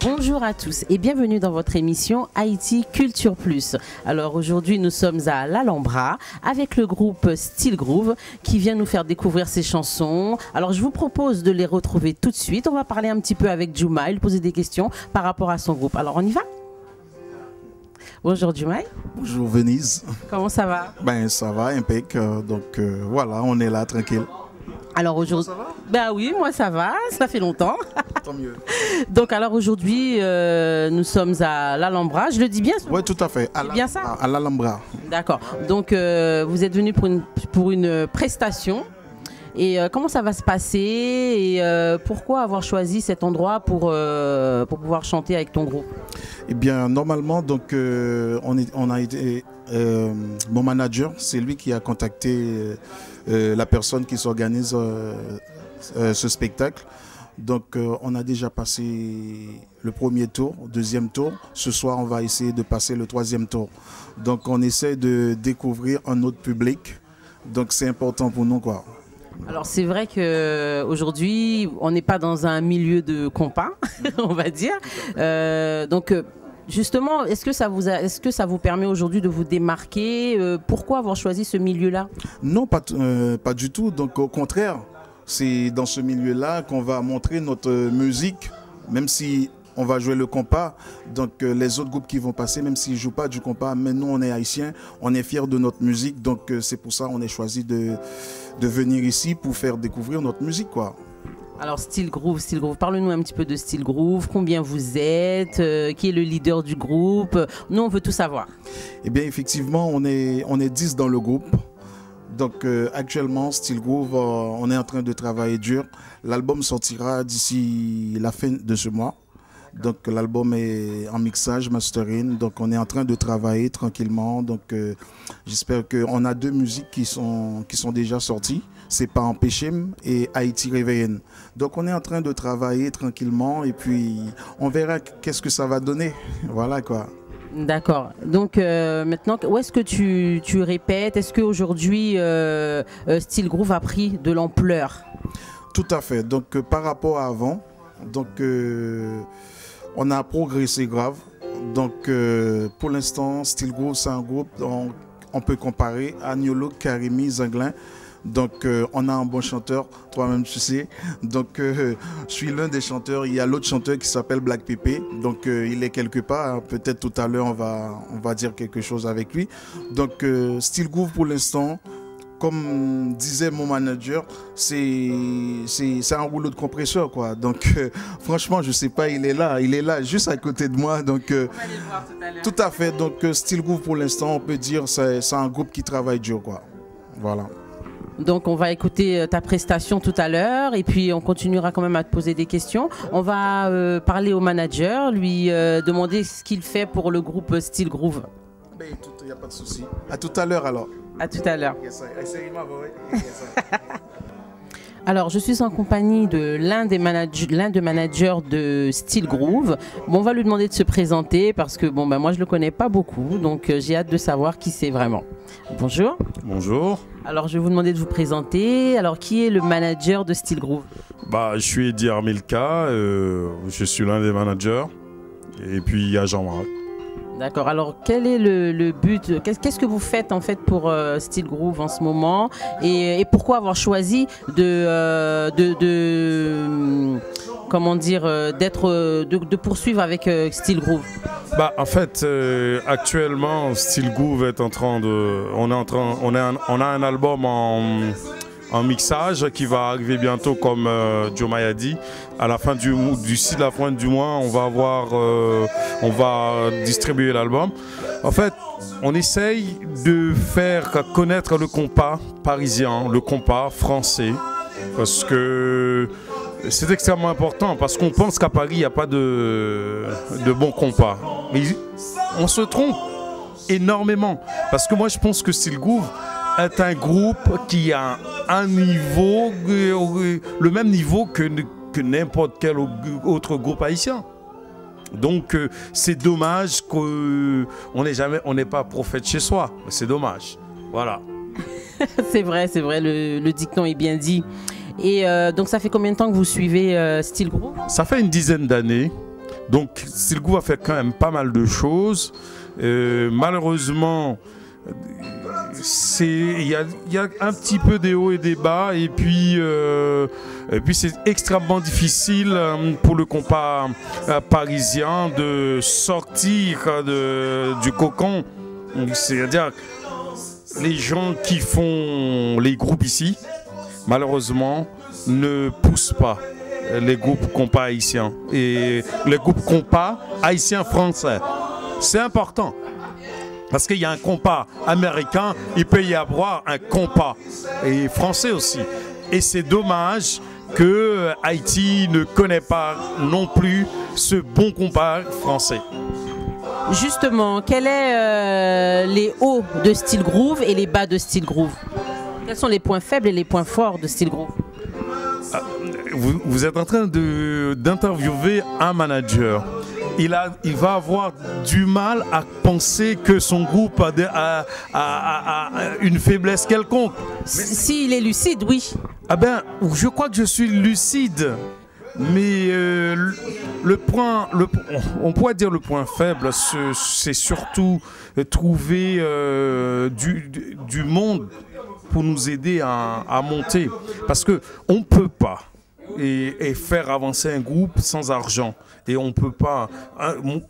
Bonjour à tous et bienvenue dans votre émission Haïti Culture Plus. Alors aujourd'hui nous sommes à l'Alhambra avec le groupe Style Groove qui vient nous faire découvrir ses chansons. Alors je vous propose de les retrouver tout de suite. On va parler un petit peu avec Djouma et lui poser des questions par rapport à son groupe. Alors on y va? Bonjour Djouma. Bonjour Venise. Comment ça va? Ben ça va, impec. Donc voilà, on est là tranquille. Alors aujourd'hui, ben oui, moi ça va, ça fait longtemps. Tant mieux. Donc alors aujourd'hui, nous sommes à l'Alhambra, je le dis bien? Oui, tout à fait. Bien ça? À l'Alhambra. D'accord. Donc vous êtes venu pour une prestation. Et comment ça va se passer et pourquoi avoir choisi cet endroit pour pouvoir chanter avec ton groupe? Eh bien, normalement, donc on a été mon manager, c'est lui qui a contacté la personne qui s'organise ce spectacle. Donc on a déjà passé le premier tour, deuxième tour. Ce soir, on va essayer de passer le troisième tour. Donc on essaie de découvrir un autre public. Donc c'est important pour nous, quoi. Alors c'est vrai qu'aujourd'hui, on n'est pas dans un milieu de compas, on va dire. Donc justement, est-ce que ça vous permet aujourd'hui de vous démarquer? Pourquoi avoir choisi ce milieu-là? Non, pas du tout. Donc au contraire, c'est dans ce milieu-là qu'on va montrer notre musique, même si on va jouer le compas. Donc les autres groupes qui vont passer, même s'ils ne jouent pas du compas, mais nous on est haïtiens, on est fiers de notre musique. Donc c'est pour ça qu'on a choisi de venir ici pour faire découvrir notre musique, quoi. Alors Style Groove, parle-nous un petit peu de Style Groove, combien vous êtes, qui est le leader du groupe? Nous on veut tout savoir. Eh bien effectivement, on est 10 dans le groupe. Donc actuellement, Style Groove, on est en train de travailler dur. L'album sortira d'ici la fin de ce mois. Donc l'album est en mixage, mastering. Donc on est en train de travailler tranquillement. Donc j'espère qu'on a 2 musiques qui sont déjà sorties. C'est Pas en Péchim et Haïti Réveillenne. Donc on est en train de travailler tranquillement et puis on verra qu'est-ce que ça va donner. Voilà quoi. D'accord. Donc maintenant, où est-ce que tu répètes? Est-ce qu'aujourd'hui, Style Groove a pris de l'ampleur? Tout à fait. Donc par rapport à avant, donc on a progressé grave. Donc pour l'instant, Style Groove, c'est un groupe on peut comparer à Niolo, Karimi, Zanglin. Donc on a un bon chanteur, toi-même tu sais. Donc je suis l'un des chanteurs. Il y a l'autre chanteur qui s'appelle Black Pépé. Donc il est quelque part. Peut-être tout à l'heure on va dire quelque chose avec lui. Donc Style Groove pour l'instant, comme disait mon manager, c'est un rouleau de compresseur, quoi. Donc franchement je sais pas, il est là juste à côté de moi. Donc on va aller le voir tout à l'heure. Tout à fait. Donc Style Groove pour l'instant on peut dire c'est un groupe qui travaille dur, quoi. Voilà. Donc on va écouter ta prestation tout à l'heure et puis on continuera quand même à te poser des questions. On va parler au manager, lui demander ce qu'il fait pour le groupe Style Groove. Il n'y a pas de souci. À tout à l'heure alors. À tout à l'heure. Alors, je suis en compagnie de l'un des managers de Style Groove. Bon, on va lui demander de se présenter parce que bon, ben, moi, je ne le connais pas beaucoup. Donc, j'ai hâte de savoir qui c'est vraiment. Bonjour. Bonjour. Alors, je vais vous demander de vous présenter. Alors, qui est le manager de Style Groove? Je suis Eddie Armilka. Je suis l'un des managers. Et puis, il y a Jean-Marc. D'accord. Alors, quel est le but? Qu'est-ce que vous faites en fait pour Style Groove en ce moment et pourquoi avoir choisi comment dire, de poursuivre avec Style Groove? En fait, actuellement, Style Groove est en train de, on a un album en mixage qui va arriver bientôt, comme Djouma a dit. À la fin d'ici la fin du mois, on va distribuer l'album. En fait, on essaye de faire connaître le compas parisien, le compas français, parce que c'est extrêmement important, parce qu'on pense qu'à Paris, il n'y a pas de bon compas. Mais on se trompe énormément, parce que moi, je pense que Style Groove est un groupe qui a un niveau, le même niveau que n'importe quel autre groupe haïtien. Donc c'est dommage qu'on n'est pas prophète chez soi. C'est dommage. Voilà. C'est vrai, le dicton est bien dit. Et donc ça fait combien de temps que vous suivez Style Groove? Ça fait une dizaine d'années. Donc Style Groove a fait quand même pas mal de choses. Malheureusement, il y a un petit peu des hauts et des bas. Et puis c'est extrêmement difficile pour le compas parisien de sortir du cocon. C'est-à-dire les gens qui font les groupes ici, malheureusement, ne poussent pas les groupes compas haïtiens et les groupes compas haïtiens français. C'est important parce qu'il y a un compas américain, il peut y avoir un compas et français aussi. Et c'est dommage que Haïti ne connaît pas non plus ce bon compas français. Justement, quels sont les hauts de Style Groove et les bas de Style Groove? Quels sont les points faibles et les points forts de Style Groove? Vous êtes en train d'interviewer un manager. Il va avoir du mal à penser que son groupe a une faiblesse quelconque. S'il est lucide, oui. Ah ben, je crois que je suis lucide. Mais on pourrait dire le point faible, c'est surtout trouver du monde pour nous aider à monter. Parce qu'on ne peut pas et faire avancer un groupe sans argent. Et on ne peut pas,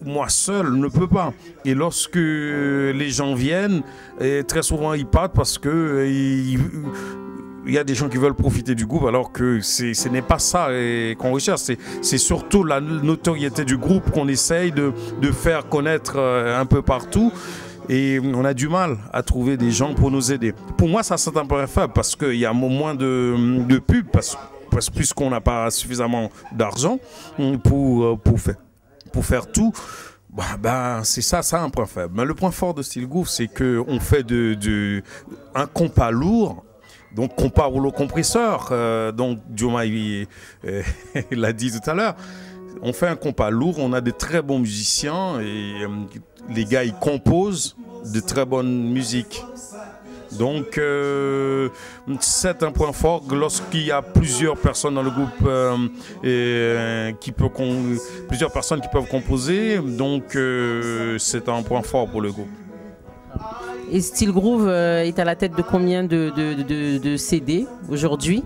moi seul ne peux pas. Et lorsque les gens viennent, très souvent ils partent parce que... il y a des gens qui veulent profiter du groupe alors que ce n'est pas ça qu'on recherche. C'est surtout la notoriété du groupe qu'on essaye de faire connaître un peu partout. Et on a du mal à trouver des gens pour nous aider. Pour moi, ça c'est un peu faible parce qu'il y a moins de pubs, puisqu'on n'a pas suffisamment d'argent pour faire tout. C'est ça un point faible. Mais le point fort de Style Groove, c'est qu'on fait un compas lourd. Donc, compas rouleau compresseur, donc Dioma il l'a dit tout à l'heure, on fait un compas lourd, on a de très bons musiciens et les gars ils composent de très bonne musique. Donc, c'est un point fort lorsqu'il y a plusieurs personnes dans le groupe, plusieurs personnes qui peuvent composer, donc c'est un point fort pour le groupe. Et Style Groove est à la tête de combien de CD aujourd'hui?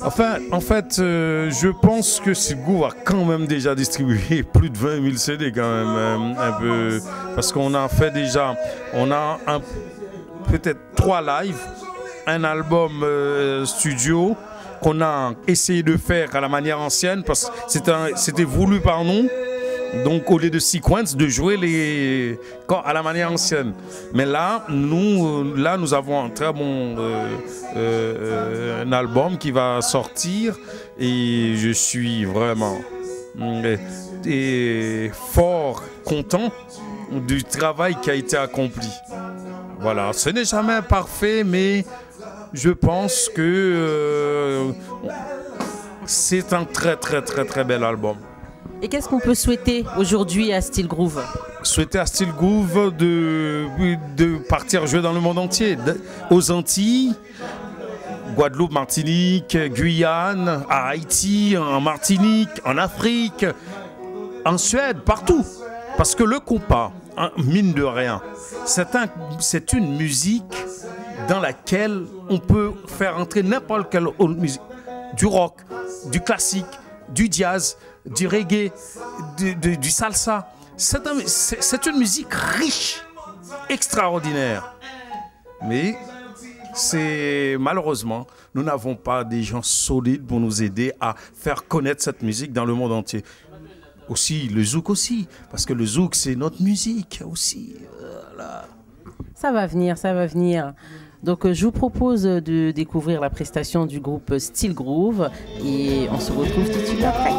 En fait, je pense que Style Groove a quand même déjà distribué plus de 20 000 CD quand même, un peu, parce qu'on a fait déjà, peut-être 3 lives, un album studio qu'on a essayé de faire à la manière ancienne, parce que c'était voulu par nous. Donc au lieu de sequence, de jouer à la manière ancienne. Mais là, nous avons un très bon un album qui va sortir et je suis vraiment fort content du travail qui a été accompli. Voilà, ce n'est jamais parfait, mais je pense que c'est un très très très très bel album. Et qu'est-ce qu'on peut souhaiter aujourd'hui à Style Groove? Souhaiter à Style Groove de partir jouer dans le monde entier, aux Antilles, Guadeloupe, Martinique, Guyane, à Haïti, en Martinique, en Afrique, en Suède, partout. Parce que le compas, mine de rien, c'est une musique dans laquelle on peut faire entrer n'importe quelle autre musique. Du rock, du classique, du jazz, du reggae, du salsa. C'est une musique riche, extraordinaire. Mais malheureusement, nous n'avons pas des gens solides pour nous aider à faire connaître cette musique dans le monde entier. Aussi, le zouk aussi, parce que le zouk, c'est notre musique aussi. Voilà. Ça va venir, ça va venir. Donc je vous propose de découvrir la prestation du groupe Style Groove et on se retrouve tout de suite après.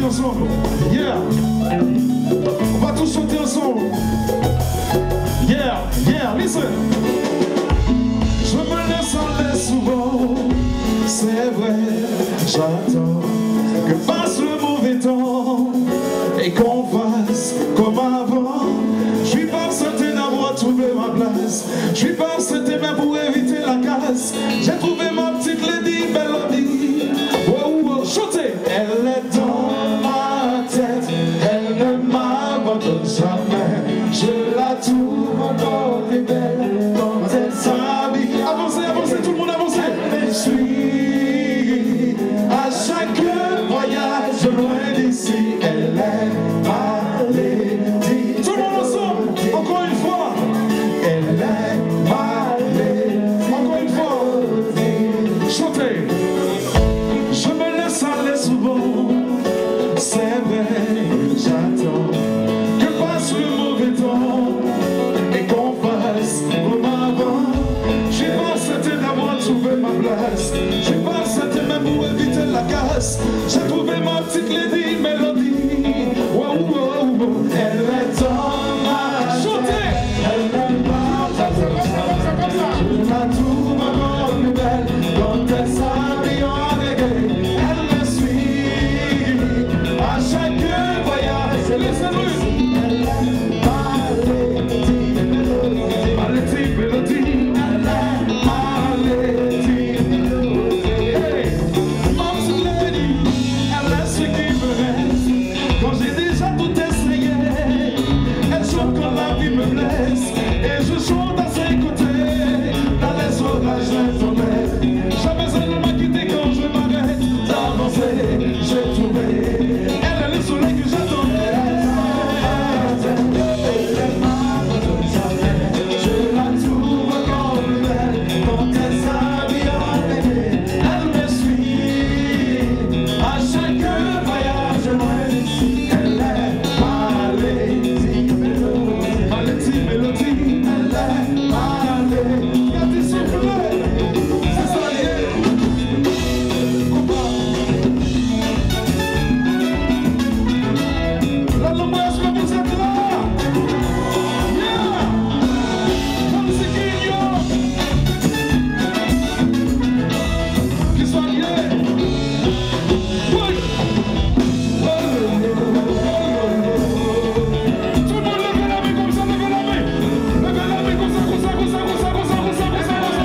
ensemble. Yeah. On va tous chanter ensemble. Yeah, yeah, listen. Je me laisse aller souvent, c'est vrai, j'attends que passe le mauvais temps et qu'on fasse comme avant. Je suis pas certain d'avoir trouvé ma place, je suis pas certain même pour éviter la casse. J'ai trouvé ma petite lady mélodie. Oh, oh, chantez. Elle est dans ma tête, elle ne m'abandonne jamais. Je la trouve encore plus belle quand elle s'habille. Avancez, avancez, tout le monde avancez. Elle me suit à chaque voyage loin d'ici. Elle est ma lady. Tout le monde ensemble, encore une fois. Elle est ma lady. Encore une fois. Chantez. Je me laisse aller souvent, c'est vrai, j'attends que passe le mauvais temps et qu'on fasse comme avant. Je suis pas certain d'avoir trouvé ma place, je suis pas certain même pour éviter la casse. J'ai trouvé ma petite lady mélodie. Wow, wow, wow. Elle est dans ma chantez. Elle n'aime pas ta je la trouve encore plus belle quand elle s'habille en reggae. Elle me suit à chaque voyage. Laissez-nous. Elle est ma lady mélodie. Ma lady mélodie. Elle est ma lady mélodie. Hey, ma petite lady, elle est ce qui me reste quand j'ai déjà tout essayé. Elle chante quand la vie me blesse et je chante à ses côtés. Dans les orages, les tempêtes, jamais elle ne m'a quitté quand je m'arrête d'avancer. J'ai trouvé, elle est le soleil que j'attendais. Je la trouve encore plus belle quand elle s'habille en été. Elle me suit à chaque voyage loin d'ici. Elle est ma lady mélodie. Ma lady mélodie. Elle est ma lady. Regardez s'il vous plaît. C'est ça, yeah. La Lombra, est-ce que vous êtes là? Yeah. Comme c'est qui, yo? Qui soit, yeah. Oui. Tout le monde levez la main comme ça, levez la main. Levez la main comme ça, comme ça, comme ça, comme ça, comme ça, comme ça, comme ça, comme ça.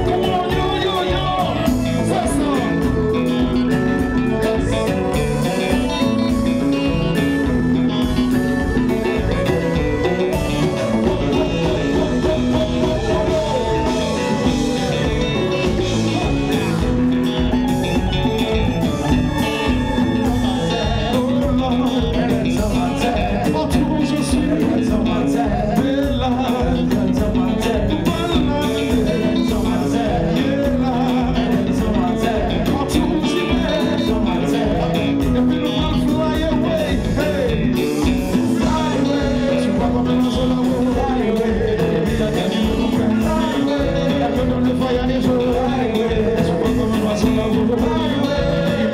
Come on, yo, yo, yo. C'est ça. Partout où je suis, elle est là. Partout où j'y vais, et puis le monde fly away, hey. Fly away. Tu vois comme un oiseau là-haut, fly away. Il y a quelqu'un qui me comprend, fly away. Il y a que dans le voyage, fly away. Tu vois comme un oiseau là-haut, fly away.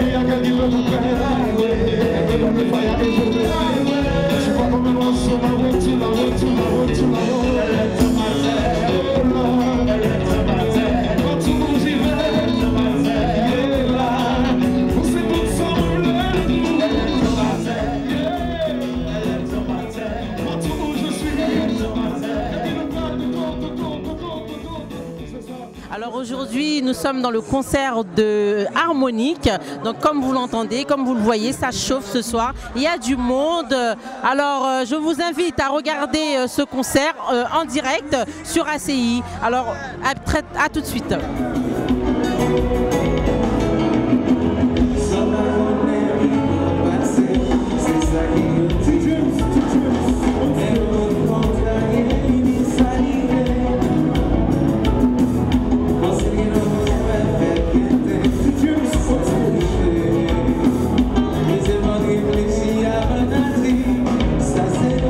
Il y a quelqu'un qui me comprend, fly away. Il y a que dans le voyage, fly away. Tu vois comme un oiseau là-haut, tout là-haut, tout là-haut, tout là-haut. Elle est dans ma tête, oh là. Elle est dans ma tête. Partout où j'y vais, elle est dans ma tête. Elle est là, on s'est tous ensemble. Elle est dans ma tête, yeah. Elle est dans ma tête. Partout où je suis, elle est dans ma tête. Et puis le bras de c'est ça. Alors aujourd'hui, nous sommes dans le concert de Harmonique. Donc comme vous l'entendez, comme vous le voyez, ça chauffe ce soir. Il y a du monde. Alors je vous invite à regarder ce concert en direct sur ACI. Alors à tout de suite. Ça c'est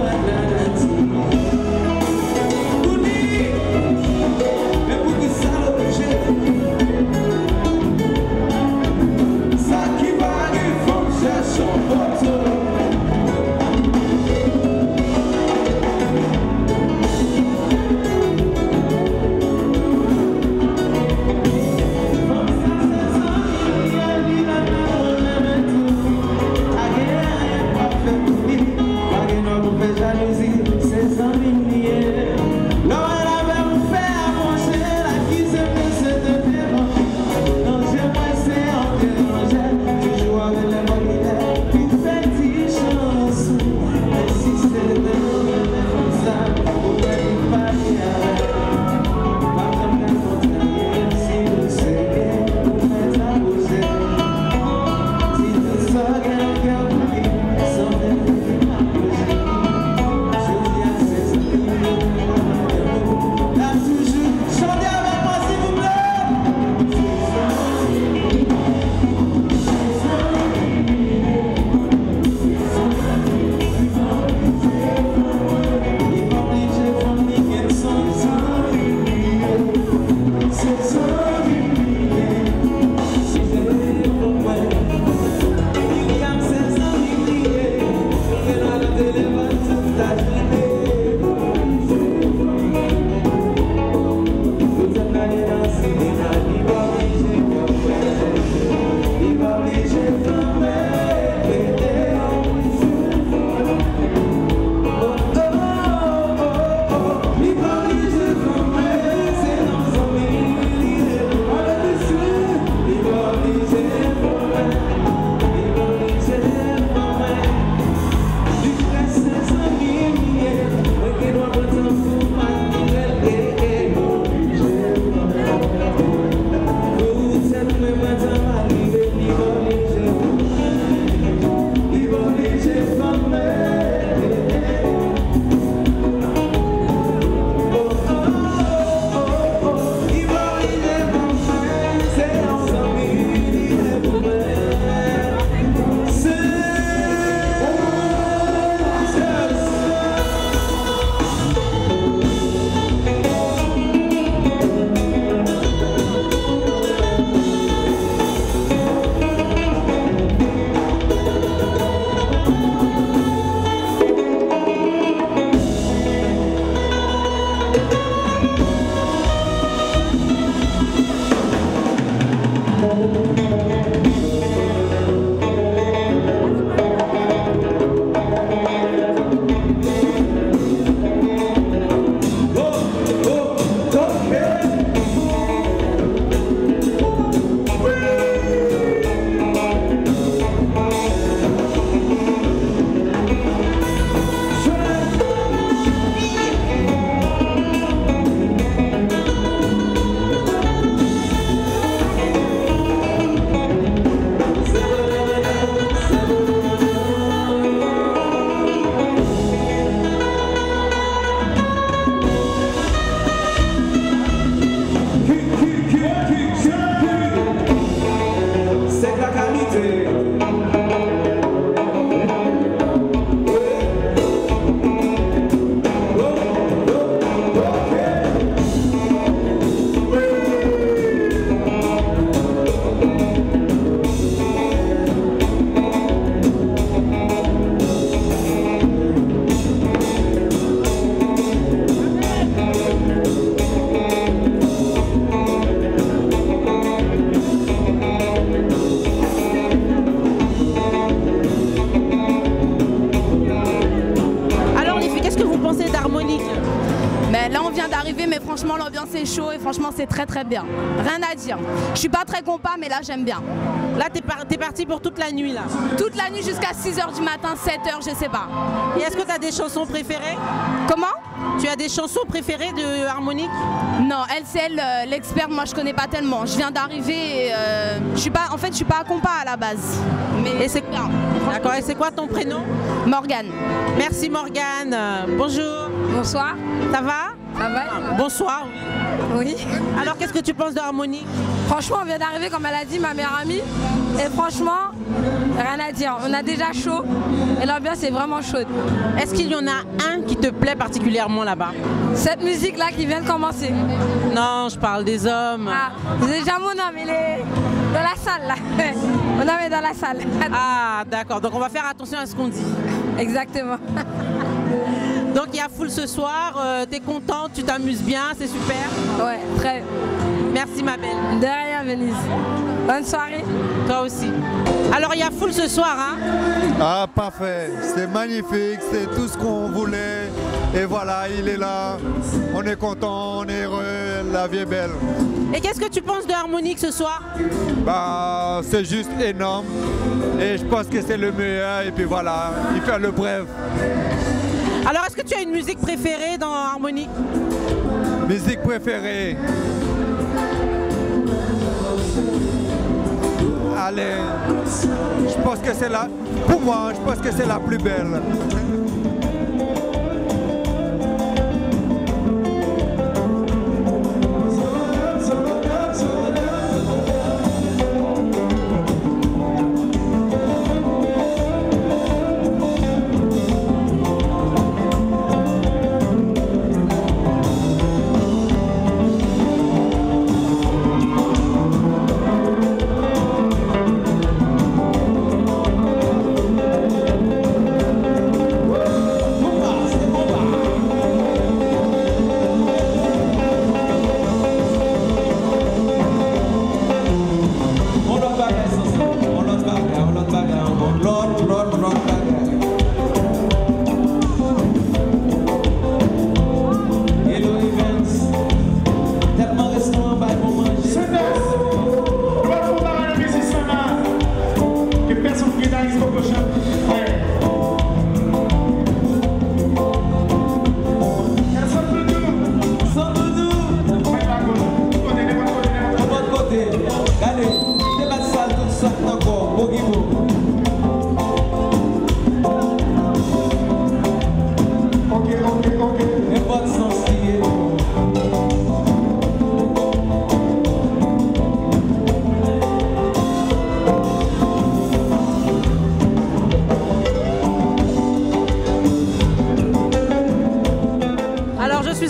Franchement, l'ambiance est chaud et franchement, c'est très très bien. Rien à dire. Je suis pas très compas, mais là, j'aime bien. Là, t'es parti pour toute la nuit, là. Toute la nuit jusqu'à 6h du matin, 7h, je sais pas. Et est-ce que tu as des chansons préférées? Comment? Tu as des chansons préférées de Harmonique? Non, elle, c'est elle, l'experte, moi, je connais pas tellement. Je viens d'arriver et je suis pas à compas à la base. Mais c'est bien. D'accord, et c'est quoi ton prénom? Morgane. Merci Morgane. Bonjour. Bonsoir. Ça va? Ça va? Bonsoir. Oui. Alors qu'est-ce que tu penses de Harmonique? Franchement, on vient d'arriver, comme elle a dit, ma meilleure amie. Et franchement, rien à dire. On a déjà chaud et l'ambiance est vraiment chaude. Est-ce qu'il y en a un qui te plaît particulièrement là-bas? Cette musique-là qui vient de commencer. Non, je parle des hommes. Ah, déjà mon homme, il est dans la salle là. Mon homme est dans la salle. Ah, d'accord. Donc on va faire attention à ce qu'on dit. Exactement. Donc il y a foule ce soir, t'es contente, tu t'amuses bien, c'est super. Ouais, très. Merci ma belle. De rien, Venise. Bonne soirée. Toi aussi. Alors il y a foule ce soir, hein? Ah, parfait. C'est magnifique, c'est tout ce qu'on voulait. Et voilà, il est là. On est content, on est heureux, la vie est belle. Et qu'est-ce que tu penses de Harmonique ce soir? Bah, c'est juste énorme. Et je pense que c'est le meilleur. Et puis voilà, il fait le bref. Alors, est-ce que tu as une musique préférée dans Harmonique? Musique préférée? Allez, je pense que c'est la... Pour moi, je pense que c'est la plus belle.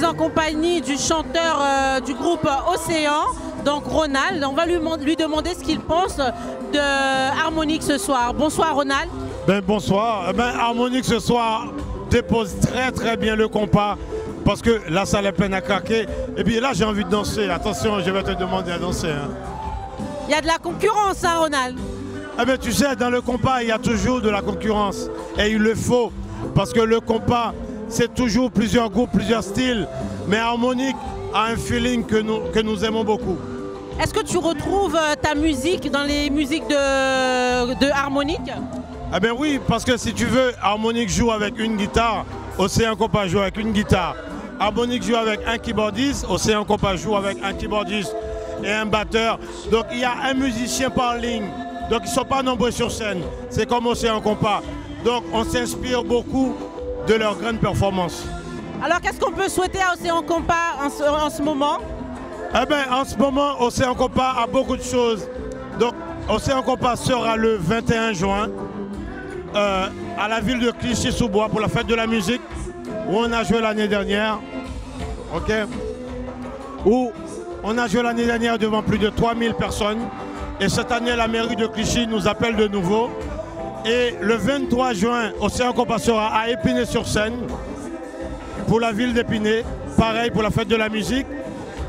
En compagnie du chanteur du groupe Océan, donc Ronald. On va lui demander ce qu'il pense de Harmonique ce soir. Bonsoir Ronald. Bonsoir. Harmonique ce soir dépose très bien le compas parce que la salle est pleine à craquer. Et puis là j'ai envie de danser. Attention, je vais te demander à danser. Hein. Il y a de la concurrence, hein, Ronald? Tu sais, dans le compas, il y a toujours de la concurrence. Et il le faut parce que le compas, c'est toujours plusieurs groupes, plusieurs styles. Mais Harmonique a un feeling que nous aimons beaucoup. Est-ce que tu retrouves ta musique dans les musiques de Harmonique? Oui, parce que si tu veux, Harmonique joue avec une guitare, Océan Compas joue avec une guitare. Harmonique joue avec un keyboardiste, Océan Compas joue avec un keyboardiste et un batteur. Donc il y a un musicien par ligne. Donc ils ne sont pas nombreux sur scène. C'est comme Océan Compas. Donc on s'inspire beaucoup de leurs grandes performances. Alors qu'est-ce qu'on peut souhaiter à Océan Compas en ce moment? En ce moment, Océan Compas a beaucoup de choses. Donc Océan Compas sera le 21 juin à la ville de Clichy-sous-Bois pour la fête de la musique où on a joué l'année dernière. Ok? Où on a joué l'année dernière devant plus de 3000 personnes. Et cette année, la mairie de Clichy nous appelle de nouveau. Et le 23 juin, Océan Compas sera à Épinay-sur-Seine pour la ville d'Épinay. Pareil pour la fête de la musique.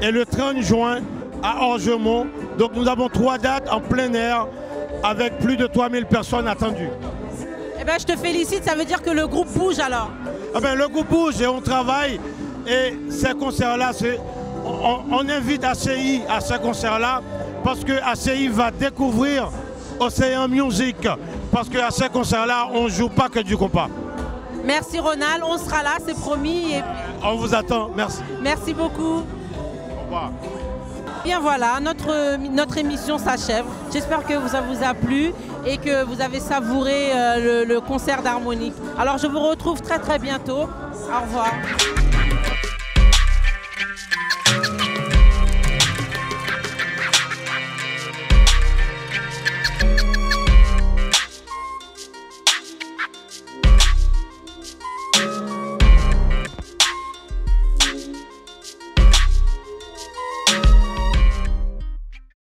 Et le 30 juin à Orgemont. Donc nous avons 3 dates en plein air avec plus de 3000 personnes attendues. Je te félicite, ça veut dire que le groupe bouge alors? Le groupe bouge et on travaille. Et ces concerts-là, on invite ACI à ce concert-là parce que ACI va découvrir Océan Music. Parce qu'à ce concert-là, on ne joue pas que du compas. Merci Ronald, on sera là, c'est promis. Et... On vous attend, merci. Merci beaucoup. Au revoir. Bien voilà, notre émission s'achève. J'espère que ça vous a plu et que vous avez savouré le concert d'harmonique. Alors je vous retrouve très bientôt. Au revoir.